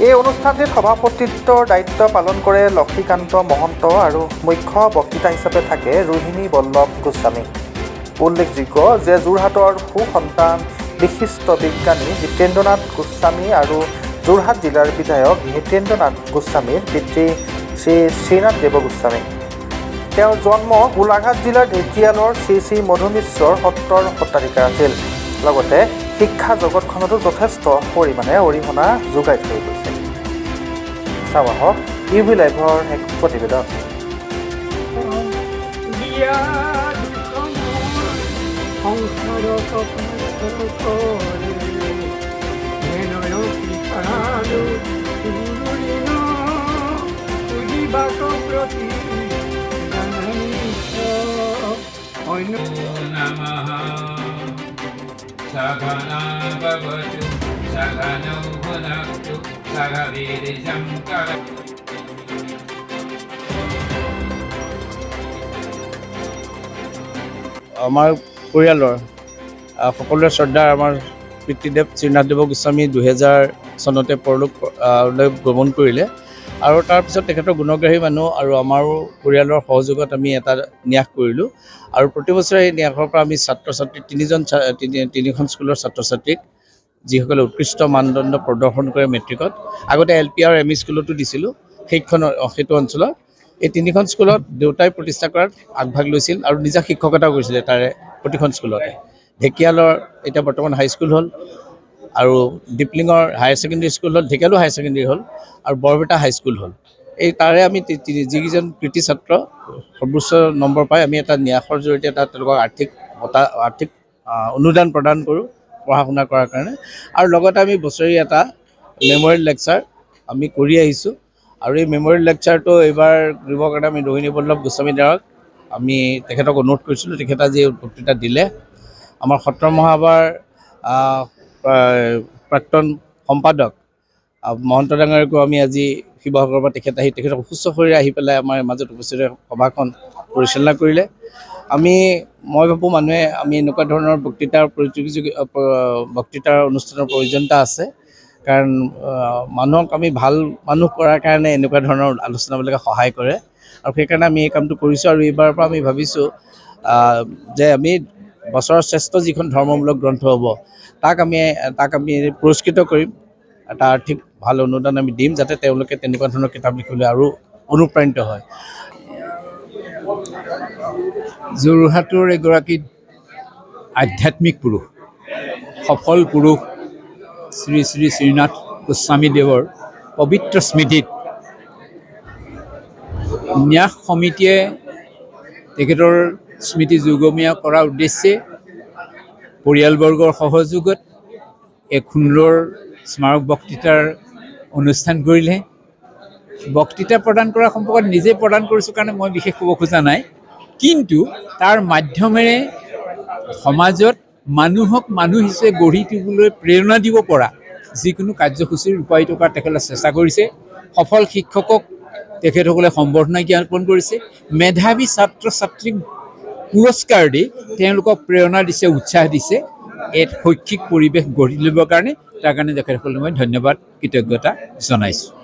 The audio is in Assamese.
এই অনুষ্ঠানটিত সভাপতিত্বৰ দায়িত্ব পালন কৰে লক্ষীকান্ত মহন্ত আৰু মুখ্য বক্তৃতা হিচাপে থাকে ৰোহিণী বল্লভ গোস্বামী। উল্লেখযোগ্য যে যোৰহাটৰ সুসন্তান বিশিষ্ট বিজ্ঞানী জিতেন্দ্ৰনাথ গোস্বামী আৰু যোৰহাট জিলাৰ বিধায়ক হিতেন্দ্ৰনাথ গোস্বামীৰ পিতৃ শ্ৰী শ্ৰীনাথ দেৱ গোস্বামী। তেওঁৰ জন্ম গোলাঘাট জিলাৰ ঢেকিয়ালৰ শ্ৰী শ্ৰী মধুমিশ্ৰৰ সত্ৰৰ সত্ৰাধিকাৰ আছিল। লগতে শিক্ষা জগতখনতো যথেষ্ট পৰিমাণে অৰিহণা যোগাই থৈ গৈছে। চাওঁ আহক UV লাইভৰ এক প্ৰতিবেদন। Sagana bhavatu sagano bhunaktu sagavirjam kara আমাৰ পৰিয়ালৰ সকলোৰে শ্ৰদ্ধাৰ আমাৰ পিতৃদেৱ শ্ৰীনাথ দেৱ গোস্বামী 2000 চনতে পৰলোকলৈ গমন কৰিলে আৰু তাৰপিছত তেখেতৰ গুণগ্ৰাহী মানুহ আৰু আমাৰো পৰিয়ালৰ সহযোগত আমি এটা ন্যাস কৰিলোঁ আৰু প্ৰতি বছৰে এই ন্যাসৰ পৰা আমি ছাত্ৰ ছাত্ৰী তিনিখন স্কুলৰ ছাত্ৰ ছাত্ৰীক যিসকলে উৎকৃষ্ট মানদণ্ড প্ৰদৰ্শন কৰে মেট্ৰিকত, আগতে LP আৰু ME স্কুলতো দিছিলোঁ সেইটো অঞ্চলত। এই তিনিখন স্কুলত দেউতাই প্ৰতিষ্ঠা কৰাত আগভাগ লৈছিল আৰু নিজা শিক্ষকতাও কৰিছিলে তাৰে প্ৰতিখন স্কুলতে। ঢেকিয়ালৰ এতিয়া বৰ্তমান হাইস্কুল হ'ল আৰু ডিপলিঙৰ হায়াৰ ছেকেণ্ডেৰী স্কুল হ'ল, ঢেকিয়ালো হায়াৰ ছেকেণ্ডেৰী হ'ল আৰু বৰপেটা হাইস্কুল হ'ল। এই তাৰে আমি যিকেইজন কৃতি ছাত্ৰ সৰ্বোচ্চ নম্বৰ পাই আমি এটা ন্যাসৰ জৰিয়তে এটা তেওঁলোকক আৰ্থিক অনুদান প্ৰদান কৰোঁ পঢ়া শুনা কৰাৰ কাৰণে। আৰু লগতে আমি বছৰি এটা মেমৰিয়েল লেকচাৰ আমি কৰি আহিছোঁ আৰু এই মেমৰিয়েল লেকচাৰটো এইবাৰ দিবৰ কাৰণে আমি ৰোহিণী বল্লভ গোস্বামী দ্বাৰক আমি তেখেতক অনুৰোধ কৰিছিলোঁ। তেখেতে আজি বক্তৃতা দিলে। আমাৰ সত্ৰ মহাসভাৰ প্ৰাক্তন সম্পাদক মহন্ত ডাঙৰীয়াকো আমি আজি শিৱসাগৰৰ পৰা তেখেতক সুস্থ শৰীৰে আহি পেলাই আমাৰ মাজত উপস্থিত সভাখন পৰিচালনা কৰিলে। মই ভাবোঁ মানুহে আমি এনেকুৱা ধৰণৰ বক্তৃতাৰ অনুষ্ঠানৰ প্ৰয়োজনীয়তা আছে, কাৰণ মানুহক আমি ভাল মানুহ কৰাৰ কাৰণে এনেকুৱা ধৰণৰ আলোচনাবিলাকে সহায় কৰে আৰু সেইকাৰণে আমি এই কামটো কৰিছোঁ। আৰু এইবাৰৰ পৰা আমি ভাবিছোঁ যে আমি বছৰৰ শ্ৰেষ্ঠ যিখন ধৰ্মমূলক গ্ৰন্থ হ'ব তাক আমি পুৰস্কৃত কৰিম। এটা আৰ্থিক ভাল অনুদান আমি দিম যাতে তেওঁলোকে তেনেকুৱা ধৰণৰ কিতাপ লিখিবলৈ আৰু অনুপ্ৰাণিত হয়। যোৰহাটৰ এগৰাকী আধ্যাত্মিক পুৰুষ, সফল পুৰুষ শ্ৰী শ্ৰী শ্ৰীনাথ গোস্বামী দেৱৰ পবিত্ৰ স্মৃতিত ন্যাস সমিতিয়ে তেখেতৰ স্মৃতি যুগমীয়া কৰাৰ উদ্দেশ্যে পৰিয়ালবৰ্গৰ সহযোগত এক সুন্দৰ স্মাৰক বক্তৃতাৰ অনুষ্ঠান কৰিলে। বক্তৃতা প্ৰদান কৰাৰ সম্পৰ্কত নিজে প্ৰদান কৰিছোঁ কাৰণে মই বিশেষ ক'ব খোজা নাই, কিন্তু তাৰ মাধ্যমেৰে সমাজত মানুহক মানুহ হিচাপে গঢ়ি তুলিবলৈ প্ৰেৰণা দিব পৰা যিকোনো কাৰ্যসূচী ৰূপায়িত কৰাৰ তেখেতে চেষ্টা কৰিছে। সফল শিক্ষকক তেখেতসকলে সম্বৰ্ধনা জ্ঞাপন কৰিছে। মেধাৱী ছাত্ৰ ছাত্ৰীক পুৰস্কাৰ দি তেওঁলোকক প্ৰেৰণা দিছে, উৎসাহ দিছে এক শৈক্ষিক পৰিৱেশ গঢ়ি তুলিবৰ কাৰণে। তাৰ কাৰণে তেখেতসকলক মই ধন্যবাদ কৃতজ্ঞতা জনাইছোঁ।